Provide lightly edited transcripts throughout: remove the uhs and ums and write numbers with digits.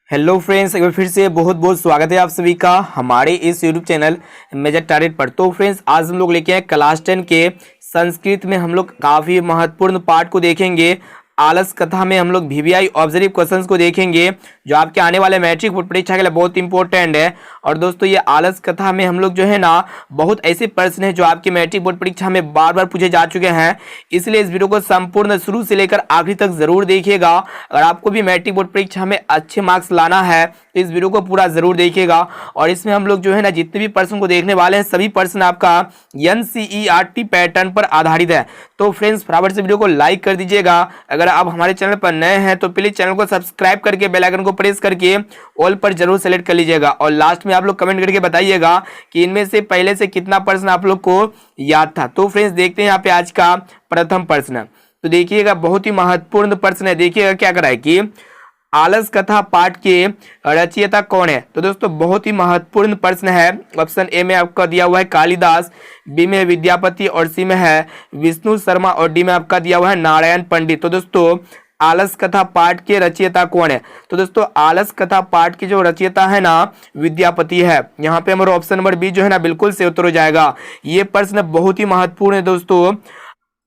Hello friends, एक बार फिर से बहुत बहुत स्वागत है आप सभी का हमारे इस यूट्यूब चैनल मेजर टारगेट पर। तो फ्रेंड्स, आज हम लोग लेके आए क्लास 10 के संस्कृत में हम लोग काफ़ी महत्वपूर्ण पार्ट को देखेंगे। आलस कथा में हम लोग वीवीआई ऑब्जर्व क्वेश्चंस को देखेंगे जो आपके आने वाले मैट्रिक बोर्ड परीक्षा के लिए बहुत इंपॉर्टेंट है। और दोस्तों, ये आलस कथा में हम लोग जो है ना बहुत ऐसे प्रश्न हैं जो आपके मैट्रिक बोर्ड परीक्षा में बार बार पूछे जा चुके हैं, इसलिए इस वीडियो को संपूर्ण शुरू से लेकर आखिरी तक जरूर देखिएगा। अगर आपको भी मैट्रिक बोर्ड परीक्षा में अच्छे मार्क्स लाना है तो इस वीडियो को पूरा जरूर देखिएगा। और इसमें हम लोग जो है ना जितने भी प्रश्न को देखने वाले हैं सभी प्रश्न आपका एनसीईआरटी पैटर्न पर आधारित है। तो फ्रेंड्स, फटाफट से वीडियो को लाइक कर दीजिएगा। अगर आप हमारे चैनल पर नए हैं तो प्लीज चैनल को सब्सक्राइब करके बेल आइकन को प्रेस करके ऑल पर जरूर सेलेक्ट कर लीजिएगा। और लास्ट में आप लोग कमेंट करके बताइएगा कि इनमें से पहले से कितना प्रश्न आप लोग को याद था। तो फ्रेंड्स, देखते हैं यहाँ पे आज का प्रथम प्रश्न। तो देखिएगा, बहुत ही महत्वपूर्ण प्रश्न है। देखिएगा क्या करा है कि आलस कथा पाठ के रचयिता कौन है। तो दोस्तों, बहुत ही महत्वपूर्ण प्रश्न है। ऑप्शन ए में आपका दिया हुआ है कालिदास, बी में विद्यापति और सी में है विष्णु शर्मा और डी में आपका दिया हुआ है नारायण पंडित। तो दोस्तों, आलस कथा पाठ के रचयिता कौन है। तो दोस्तों, आलस कथा पाठ के जो रचयिता है ना विद्यापति है। यहाँ पे हमारा ऑप्शन नंबर बी जो है ना बिल्कुल से उत्तर हो जाएगा। ये प्रश्न बहुत ही महत्वपूर्ण है दोस्तों।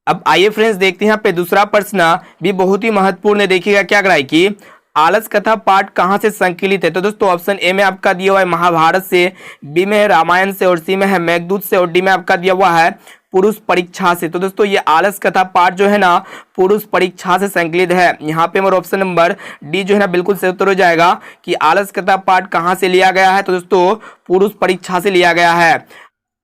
अब आइए फ्रेंड्स, देखते हैं यहाँ पे दूसरा प्रश्न भी बहुत ही महत्वपूर्ण है। देखिएगा क्या कराए कि आलस कथा पाठ कहाँ से संकलित है। तो दोस्तों, ऑप्शन ए में आपका दिया हुआ है महाभारत से, बी में है रामायण से और सी में है मेघदूत से और डी में आपका दिया हुआ है पुरुष परीक्षा से। तो दोस्तों, ये आलस कथा पाठ जो है ना पुरुष परीक्षा से संकलित है। यहाँ पे हमारा ऑप्शन नंबर डी जो है ना बिल्कुल से उत्तर हो जाएगा कि आलस कथा पाठ कहाँ से लिया गया है। तो दोस्तों, पुरुष परीक्षा से लिया गया है।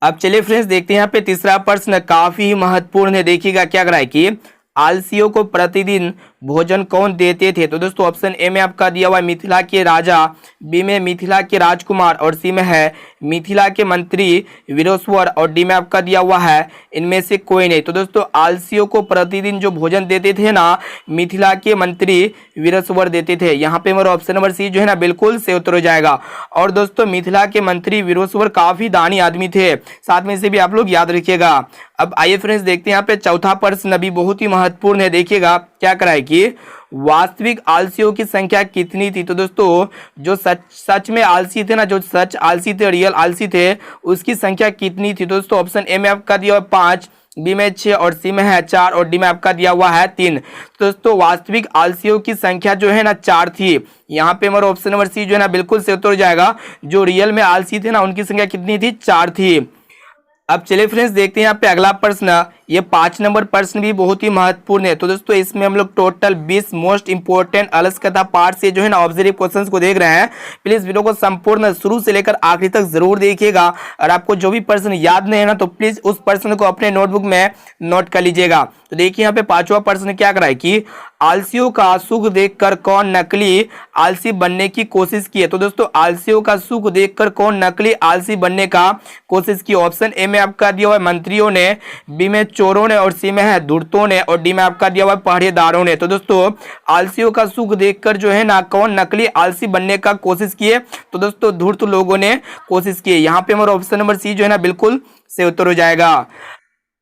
अब चलिए फ्रेंड्स, देखते हैं यहाँ पे तीसरा प्रश्न काफी महत्वपूर्ण है। देखिएगा क्या करा है कि आलसियों को प्रतिदिन भोजन कौन देते थे। तो दोस्तों, ऑप्शन ए में आपका दिया हुआ है मिथिला के राजा, बी में मिथिला के राजकुमार और सी में है मिथिला के मंत्री वीरेश्वर और डी में आपका दिया हुआ है इनमें से कोई नहीं। तो दोस्तों, आलसियों को प्रतिदिन जो भोजन देते थे ना मिथिला के मंत्री वीरेश्वर देते थे। यहाँ पे हमारा ऑप्शन नंबर सी जो है ना बिल्कुल से उत्तर हो जाएगा। और दोस्तों, मिथिला के मंत्री वीरेश्वर काफी दानी आदमी थे, साथ में इसे भी आप लोग याद रखिएगा। अब आइए फ्रेंड्स, देखते हैं यहाँ पे चौथा प्रश्न भी बहुत ही महत्वपूर्ण है। देखिएगा क्या कराए कि वास्तविक आलसियों की संख्या कितनी थी। तो दोस्तों, जो सच में आलसी थे ना, जो सच आलसी थे, रियल आलसी थे, उसकी संख्या कितनी थी। दोस्तों, ऑप्शन ए में आपका दिया हुआ 5, बी में 6 और सी में है 4 और डी में आपका दिया हुआ है 3। तो दोस्तों, वास्तविक आलसियों की संख्या जो है ना 4 थी। यहाँ पे हमारा ऑप्शन नंबर सी जो है ना बिल्कुल से उत्तर हो जाएगा। जो रियल में आलसी थे ना उनकी संख्या कितनी थी, 4 थी। अब चलिए फ्रेंड्स, देखते हैं यहाँ पे अगला प्रश्न। ये 5 नंबर प्रश्न भी बहुत ही महत्वपूर्ण है। तो दोस्तों, इसमें हम लोग टोटल 20 मोस्ट इंपोर्टेंट आलस कथा पार्ट से जो है ना ऑब्जर्व क्वेश्चंस को देख रहे हैं। प्लीज वीडियो को संपूर्ण शुरू से लेकर आखिरी तक जरूर देखिएगा। और आपको जो भी प्रश्न याद नहीं है ना तो प्लीज उस प्रश्न को अपने नोटबुक में नोट कर लीजिएगा। तो देखिए यहाँ पे 5वां प्रश्न क्या कराए कि आलसियों का सुख देखकर कौन नकली आलसी बनने की कोशिश की है। तो दोस्तों, आलसियों का सुख देखकर कौन नकली आलसी बनने का कोशिश की। ऑप्शन ए में आपका दिया हुआ है मंत्रियों ने, बी में चोरों ने और सी में है धूर्तों ने और डी में आपका दिया हुआ है पहरेदारों ने। तो दोस्तों, आलसियों का सुख देखकर जो है ना कौन नकली आलसी बनने का कोशिश किए। तो दोस्तों, धूर्त लोगों ने कोशिश की। यहाँ पे हमारा ऑप्शन नंबर सी जो है ना बिल्कुल से उत्तर हो जाएगा।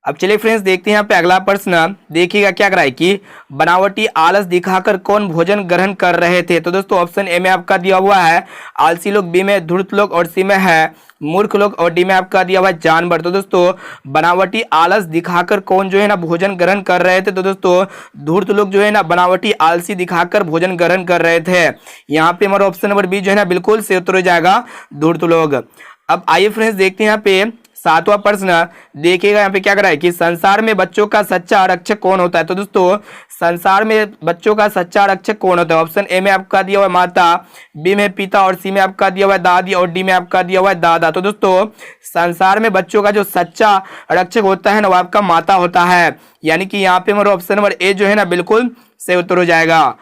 अब चलिए फ्रेंड्स, देखते हैं यहाँ पे अगला प्रश्न। देखिएगा क्या कराए कि बनावटी आलस दिखाकर कौन भोजन ग्रहण कर रहे थे। तो दोस्तों, ऑप्शन ए में आपका दिया हुआ है आलसी लोग, बी में धूर्त लोग और सी में है मूर्ख लोग और डी में आपका दिया हुआ है जानवर। तो दोस्तों, बनावटी आलस दिखाकर कौन जो है ना भोजन ग्रहण कर रहे थे। तो दोस्तों, धूर्त लोग जो है ना बनावटी आलसी दिखाकर भोजन ग्रहण कर रहे थे। यहाँ पे हमारा ऑप्शन नंबर बी जो है ना बिल्कुल से उत्तर हो जाएगा, धूर्त लोग। अब आइए फ्रेंड्स, देखते हैं यहाँ पे 7वां प्रश्न। देखिएगा यहाँ पे क्या करा है कि संसार में बच्चों का सच्चा आरक्षक कौन होता है। तो दोस्तों, संसार में बच्चों का सच्चा आरक्षक कौन होता है। ऑप्शन ए में आपका दिया हुआ है माता, बी में पिता और सी में आपका दिया हुआ है दादी और डी में आपका दिया हुआ है दादा। तो दोस्तों, संसार में बच्चों का जो सच्चा आरक्षक होता है ना वो आपका माता होता है। यानी कि यहाँ पे हमारा ऑप्शन नंबर ए जो है ना बिल्कुल से उत्तर हो जाएगा।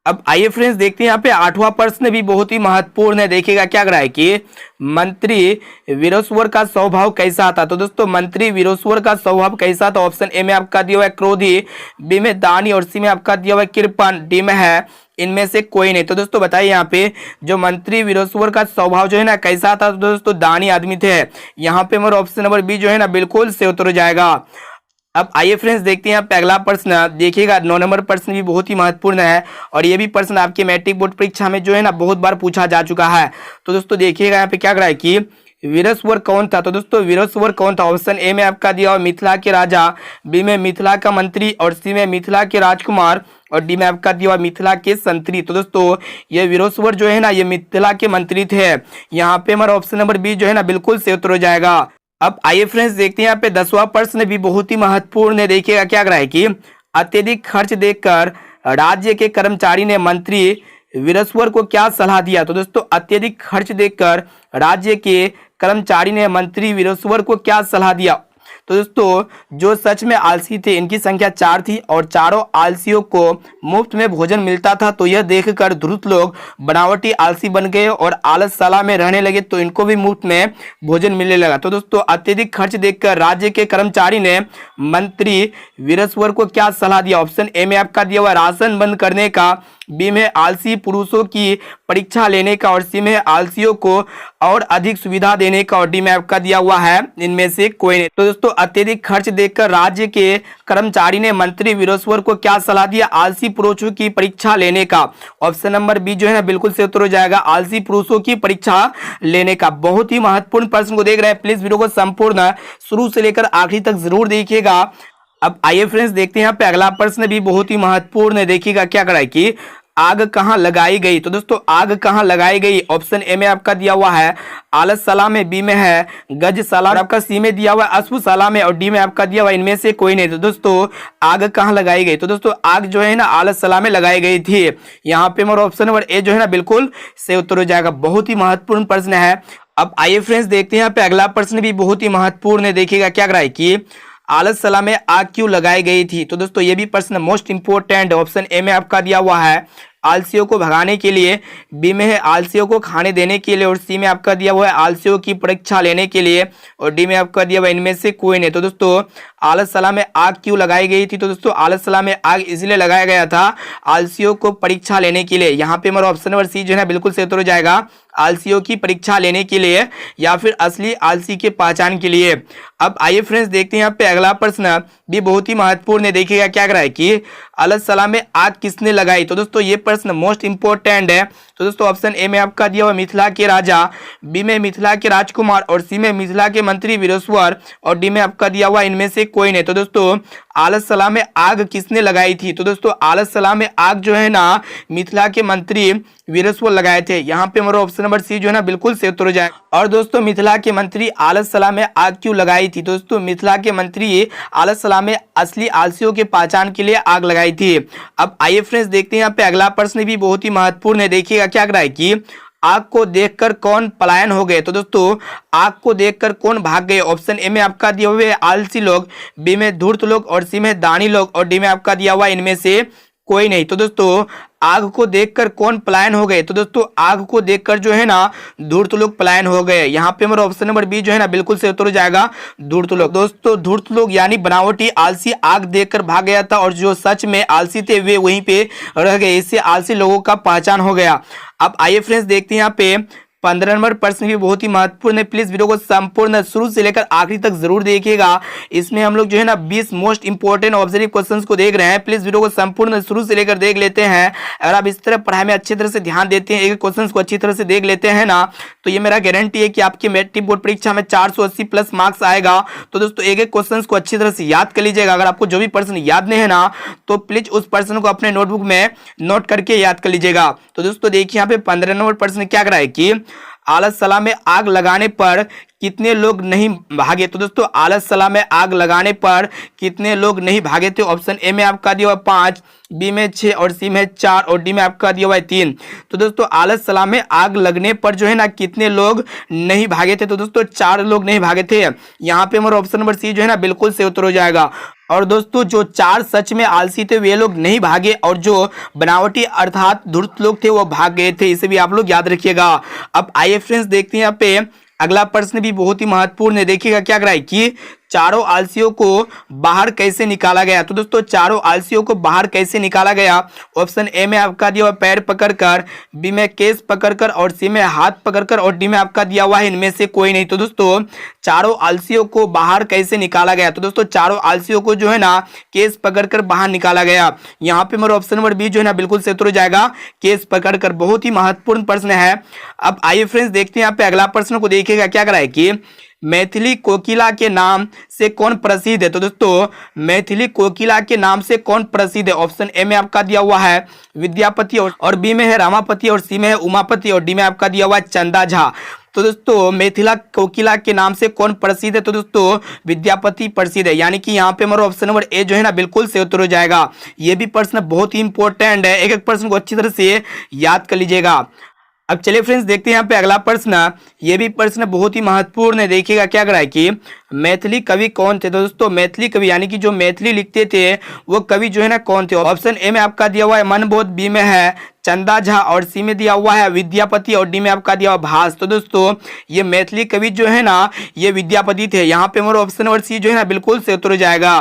अब आइए फ्रेंड्स, देखते हैं यहाँ पे 8वां प्रश्न भी बहुत ही महत्वपूर्ण है। देखिएगा क्या करा है कि मंत्री वीरेश्वर का स्वभाव कैसा था। तो दोस्तों, मंत्री वीरेश्वर का स्वभाव कैसा था। ऑप्शन ए में आपका दिया हुआ है क्रोधी, बी में दानी और सी में आपका दिया हुआ है कृपण, डी में है इनमें से कोई नहीं। तो दोस्तों, बताइए यहाँ पे जो मंत्री वीरेश्वर का स्वभाव जो है ना कैसा था। तो दोस्तों, दानी आदमी थे। यहाँ पे हमारा ऑप्शन नंबर बी जो है ना बिल्कुल से उत्तर हो जाएगा। अब आइए फ्रेंड्स देखते हैं यहाँ पे अगला प्रश्न। देखिएगा 9 नंबर प्रश्न भी बहुत ही महत्वपूर्ण है और ये भी प्रश्न आपके मैट्रिक बोर्ड परीक्षा में जो है ना बहुत बार पूछा जा चुका है। तो दोस्तों देखिएगा यहाँ पे क्या करा है कि वीरस्वर कौन था। तो दोस्तों वीरस्वर कौन था? ऑप्शन ए में आपका दिया हुआ मिथिला के राजा, बी में मिथिला का मंत्री और सी में मिथिला के राजकुमार और डी में आपका दिया हुआ मिथिला के संतरी। तो दोस्तों ये वीरस्वर जो है ना ये मिथिला के मंत्री थे। यहाँ पे हमारा ऑप्शन नंबर बी जो है ना बिल्कुल सही उत्तर हो जाएगा। अब आइए फ्रेंड्स देखते हैं यहाँ पे 10वां प्रश्न भी बहुत ही महत्वपूर्ण है। देखिएगा क्या करा है कि अत्यधिक खर्च देखकर राज्य के कर्मचारी ने मंत्री वीरस्वर को क्या सलाह दिया। तो दोस्तों अत्यधिक खर्च देखकर राज्य के कर्मचारी ने मंत्री वीरस्वर को क्या सलाह दिया। तो दोस्तों जो सच में आलसी थे इनकी संख्या 4 थी और चारों आलसियों को मुफ्त में भोजन मिलता था। तो यह देखकर धूर्त लोग बनावटी आलसी बन गए और आलसशाला में रहने लगे, तो इनको भी मुफ्त में भोजन मिलने लगा। तो दोस्तों अत्यधिक खर्च देखकर राज्य के कर्मचारी ने मंत्री वीरस्वर को क्या सलाह दिया। ऑप्शन ए में आपका दिया हुआ राशन बंद करने का, बी में आलसी पुरुषों की परीक्षा लेने का और सी में आलसियों को और अधिक सुविधा देने का और डी में आपका दिया हुआ है इनमें से कोई नहीं। तो दोस्तों अत्यधिक खर्च देखकर राज्य के कर्मचारी ने मंत्री वीरस्वर को क्या सलाह दिया? आलसी पुरुषों की परीक्षा लेने का। ऑप्शन नंबर बी जो है ना बिल्कुल सही उत्तर हो जाएगा, आलसी पुरुषों की परीक्षा लेने का। बहुत ही महत्वपूर्ण प्रश्न को देख रहे हैं, प्लीज वीडियो को संपूर्ण शुरू से लेकर आखिरी तक जरूर देखिएगा। अब आइए फ्रेंड्स देखते हैं यहाँ पे अगला प्रश्न भी बहुत ही महत्वपूर्ण है। देखिएगा क्या करा है कि आग कहाँ लगाई गई। तो दोस्तों आग कहाँ लगाई गई? ऑप्शन ए में आपका दिया हुआ है आलसशाला में, बी में है गजशाला, आपका सी में दिया हुआ है अश्वशाला में और डी में आपका दिया हुआ इनमें से कोई नहीं। तो दोस्तों आग कहाँ लगाई गई? तो दोस्तों आग जो है ना आलसशाला में लगाई गई थी। यहाँ पे हमारा ऑप्शन नंबर ए जो है ना बिल्कुल सही उत्तर हो जाएगा। बहुत ही महत्वपूर्ण प्रश्न है। अब आइए फ्रेंड्स देखते हैं यहाँ पे अगला प्रश्न भी बहुत ही महत्वपूर्ण है। देखिएगा क्या करा है कि आलसशाला में आग क्यों लगाई गई थी। तो दोस्तों ये भी प्रश्न मोस्ट इंपोर्टेंट। ऑप्शन ए में आपका दिया हुआ है आलसियों को भगाने के लिए, बी में है आलसियों को खाने देने के लिए और सी में आपका दिया हुआ है आलसियों की परीक्षा लेने के लिए और डी में आपका दिया हुआ इनमें से कोई नहीं। तो दोस्तों आलसशाला में आग क्यों लगाई गई थी? तो दोस्तों आलसशाला में आग इसलिए लगाया गया था आलसियों को परीक्षा लेने के लिए। यहाँ पे हमारा ऑप्शन नंबर सी जो है ना बिल्कुल सही उत्तर हो जाएगा, आलसियों की परीक्षा लेने के लिए या फिर असली आलसी के पहचान के लिए। अब आइए फ्रेंड्स देखते हैं यहाँ पे अगला प्रश्न भी बहुत ही महत्वपूर्ण है। देखिएगा क्या करा है कि आलसशाला में आग किसने लगाई। तो दोस्तों ये प्रश्न मोस्ट इंपोर्टेंट है। तो दोस्तों ऑप्शन ए में आपका दिया हुआ मिथिला के राजा, बी में मिथिला के राजकुमार और सी में मिथिला के मंत्री वीरस्वर और डी में आपका दिया हुआ इनमें से कोई नहीं। तो दोस्तों आलसशाला में आग किसने लगाई थी? तो दोस्तों आलसशाला में आग जो है ना मिथिला के मंत्री वीरस्वर लगाए थे। यहाँ पे हमारा ऑप्शन नंबर सी जो है ना बिल्कुल सही उत्तर हो जाए। और दोस्तों मिथिला के मंत्री आलसशाला में आग क्यों लगाई थी? दोस्तों मिथिला के मंत्री आलसशाला में असली आलसियों के पहचान के लिए आग लगाई थी। अब आइए फ्रेंड्स देखते हैं यहाँ पे अगला प्रश्न भी बहुत ही महत्वपूर्ण है। देखिएगा क्या करा है कि आग को देखकर कौन पलायन हो गए। तो दोस्तों आग को देखकर कौन भाग गए। ऑप्शन ए में आपका दिया हुआ है आलसी लोग, बी में धूर्त लोग और सी में दानी लोग और डी में आपका दिया हुआ इनमें से कोई नहीं। तो दोस्तों आग को देखकर कौन पलायन हो गए। तो दोस्तों आग को देखकर जो है ना धूर्त लोग पलायन हो गए। यहाँ पे हमारा ऑप्शन नंबर बी जो है ना बिल्कुल से उत्तर हो जाएगा धूर्त लोग। दोस्तों धूर्त लोग यानी बनावटी आलसी आग देखकर भाग गया था और जो सच में आलसी थे वे वहीं पे रह गए। इससे आलसी लोगों का पहचान हो गया। अब आइए फ्रेंड्स देखते हैं यहाँ पे 15 नंबर प्रश्न भी बहुत ही महत्वपूर्ण है। प्लीज वीडियो को संपूर्ण शुरू से लेकर आखिरी तक जरूर देखिएगा। इसमें हम लोग जो है ना 20 मोस्ट इंपोर्टेंट ऑब्जर्व क्वेश्चंस को देख रहे हैं। प्लीज वीडियो को संपूर्ण शुरू से लेकर देख लेते हैं। अगर आप इस तरह पढ़ाई में अच्छी तरह से ध्यान देते हैं, एक क्वेश्चन को अच्छी तरह से देख लेते हैं ना, तो ये मेरा गारंटी है कि आपके मैट्रिक बोर्ड परीक्षा में 480 प्लस मार्क्स आएगा। तो दोस्तों एक एक क्वेश्चन को अच्छी तरह से याद कर लीजिएगा। अगर आपको जो भी प्रश्न याद नहीं है ना तो प्लीज उस प्रश्न को अपने नोटबुक में नोट करके याद कर लीजिएगा। तो दोस्तों देखिए यहाँ पे 15 नंबर प्रश्न क्या करा है कि आलसशाला में आग लगाने पर कितने लोग नहीं भागे। तो दोस्तों आलसशाला में आग लगाने पर कितने लोग नहीं भागे थे। ऑप्शन ए में आपका दिया हुआ 5, बी में 6 और सी में 4 और डी में आपका दिया हुआ है 3। तो दोस्तों आलसशाला में आग लगने पर जो है ना कितने लोग नहीं भागे थे। तो दोस्तों 4 लोग नहीं भागे थे। यहाँ पे हमारा ऑप्शन नंबर सी जो है ना बिल्कुल सही उत्तर हो जाएगा। और दोस्तों जो 4 सच में आलसी थे वे लोग नहीं भागे और जो बनावटी अर्थात धूर्त लोग थे वो भाग गए थे। इसे भी आप लोग याद रखिएगा। अब आइए फ्रेंड्स देखते हैं यहाँ पे अगला प्रश्न भी बहुत ही महत्वपूर्ण है। देखिएगा क्या करा है कि चारों आलसियों को बाहर कैसे निकाला गया? तो दोस्तों चारों आलसियों को बाहर कैसे निकाला गया? ऑप्शन ए में आपका दिया हुआ पैर पकड़कर, बी में केस पकड़कर और सी में हाथ पकड़कर और डी में आपका दिया हुआ है इनमें से कोई नहीं। तो दोस्तों चारों आलसियों को बाहर कैसे निकाला गया? तो दोस्तों चारों आलसियों को जो है ना केस पकड़कर बाहर निकाला गया। यहाँ पे मेरा ऑप्शन नंबर बी जो है ना बिल्कुल सही उत्तर हो जाएगा, केस पकड़कर। बहुत ही महत्वपूर्ण प्रश्न है। अब आइए फ्रेंड्स देखते हैं यहाँ पे अगला प्रश्न को देखिएगा क्या करा है कि मैथिली कोकिला के नाम से कौन प्रसिद्ध है? तो दोस्तों मैथिली कोकिला के नाम से कौन प्रसिद्ध है? ऑप्शन ए में आपका दिया हुआ है विद्यापति और बी में है रमापति और सी में है उमापति और डी में आपका दिया हुआ है चंदा झा। तो दोस्तों मिथिला कोकिला के नाम से कौन प्रसिद्ध है? तो दोस्तों विद्यापति प्रसिद्ध है। यानी कि यहाँ पे हमारा ऑप्शन नंबर ए जो है ना बिल्कुल सही उत्तर हो जाएगा। ये भी प्रश्न बहुत ही इंपॉर्टेंट है, एक एक प्रश्न को अच्छी तरह से याद कर लीजिएगा। अब चलिए फ्रेंड्स देखते हैं यहाँ पे अगला प्रश्न। ये भी प्रश्न बहुत ही महत्वपूर्ण है। देखिएगा क्या करा है कि मैथिली कवि कौन थे? तो दोस्तों मैथिली कवि यानी कि जो मैथिली लिखते थे वो कवि जो है ना कौन थे? ऑप्शन ए में आपका दिया हुआ है मनबोध, बी में है चंदा झा और सी में दिया हुआ है विद्यापति और डी में आपका दिया हुआ भास। तो दोस्तों ये मैथिली कवि जो है ना ये विद्यापति थे। यहाँ पे हमारा ऑप्शन नंबर सी जो है ना बिल्कुल सही उत्तर हो जाएगा।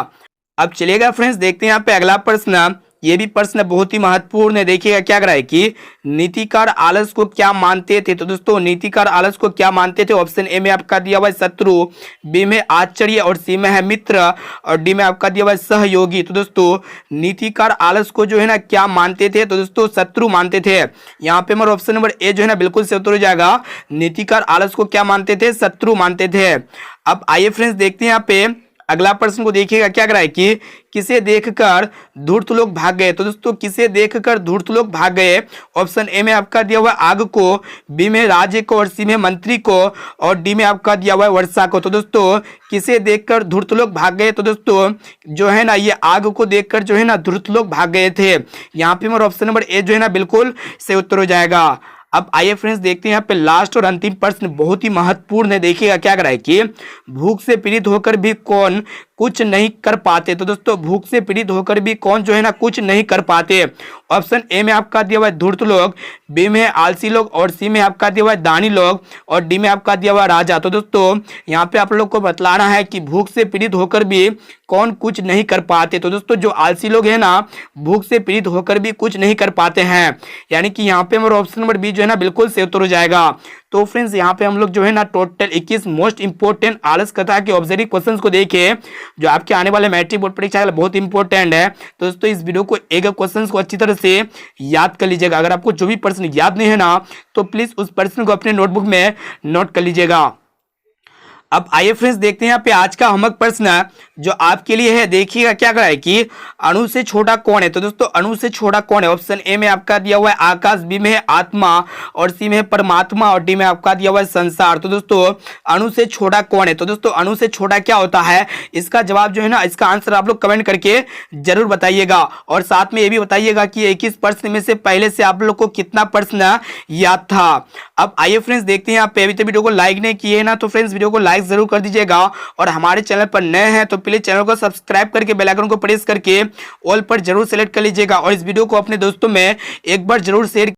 अब चलिएगा फ्रेंड्स देखते हैं यहाँ पे अगला प्रश्न। ये भी प्रश्न बहुत ही महत्वपूर्ण है। देखिएगा क्या करा है कि नीतिकार आलस को क्या मानते थे? तो दोस्तों नीतिकार आलस को क्या मानते थे? ऑप्शन ए में आपका दिया हुआ है शत्रु, बी में आश्चर्य और सी में है मित्र और डी में आपका दिया हुआ है सहयोगी। तो दोस्तों नीतिकार आलस को जो है ना क्या मानते थे? तो दोस्तों शत्रु मानते थे। यहाँ पे हमारा ऑप्शन नंबर ए जो है ना बिल्कुल सही उत्तर हो जाएगा। नीतिकार आलस को क्या मानते थे? शत्रु मानते थे। अब आइए फ्रेंड्स देखते हैं यहाँ पे अगला प्रश्न को। देखिएगा क्या करा है कि किसे देखकर धूर्त लोग भाग गए? तो दोस्तों किसे देखकर धूर्त लोग भाग गए? ऑप्शन ए में आपका दिया हुआ आग को, बी में राज्य को और सी में मंत्री को और डी में आपका दिया हुआ है वर्षा को। तो दोस्तों किसे देखकर धूर्त लोग भाग गए? तो दोस्तों जो है ना ये आग को देखकर जो है ना धूर्त लोग भाग गए थे। यहाँ पे हमारा ऑप्शन नंबर ए जो है ना बिल्कुल सही उत्तर हो जाएगा। अब आइए फ्रेंड्स देखते हैं यहाँ पे लास्ट और अंतिम प्रश्न बहुत ही महत्वपूर्ण है। देखिएगा क्या करा है कि भूख से पीड़ित होकर भी कौन कुछ नहीं कर पाते? तो दोस्तों भूख से पीड़ित होकर भी कौन जो है ना कुछ नहीं कर पाते? ऑप्शन ए में आपका दिया हुआ है धूर्त लोग, बी में आलसी लोग और सी में आपका दिया हुआ है दानी लोग और डी में आपका दिया हुआ राजा। तो दोस्तों यहाँ पे आप लोग को बतलाना है कि भूख से पीड़ित होकर भी कौन कुछ नहीं कर पाते? तो दोस्तों जो आलसी लोग हैं ना भूख से पीड़ित होकर भी कुछ नहीं कर पाते हैं। यानी कि यहाँ पे हमारा ऑप्शन नंबर बी जो है ना बिल्कुल सही उत्तर हो जाएगा। तो फ्रेंड्स यहाँ पे हम लोग जो है ना टोटल 21 मोस्ट इंपोर्टेंट आलस कथा के ऑब्जर्विंग क्वेश्चंस को देखे जो आपके आने वाले मैट्रिक बोर्ड परीक्षा बहुत इंपॉर्टेंट है। तो दोस्तों इस वीडियो को एक क्वेश्चंस को अच्छी तरह से याद कर लीजिएगा। अगर आपको जो भी प्रश्न याद नहीं है ना तो प्लीज उस प्रश्न को अपने नोटबुक में नोट कर लीजिएगा। अब आइए फ्रेंड्स देखते हैं यहाँ पे आज का होमवर्क प्रश्न जो आपके लिए है। देखिएगा क्या करा है कि अणु से छोटा कौन है? तो दोस्तों अणु से छोटा कौन है? ऑप्शन ए में आपका दिया हुआ है आकाश, बी में है आत्मा और सी में है परमात्मा और डी में आपका दिया हुआ है संसार। तो दोस्तों अणु से छोटा कौन है? तो दोस्तों अणु से छोटा क्या होता है? इसका जवाब जो है ना इसका आंसर आप लोग कमेंट करके जरूर बताइएगा और साथ में ये भी बताइएगा कि 21 प्रश्न में से पहले से आप लोग को कितना प्रश्न याद था। अब आइए फ्रेंड्स देखते हैं यहाँ पे। अभी तो वीडियो को लाइक नहीं किए ना तो फ्रेंड्स वीडियो को लाइक जरूर कर दीजिएगा और हमारे चैनल पर नए हैं तो प्लीज चैनल को सब्सक्राइब करके बेल आइकन को प्रेस करके ऑल पर जरूर सेलेक्ट कर लीजिएगा और इस वीडियो को अपने दोस्तों में एक बार जरूर शेयर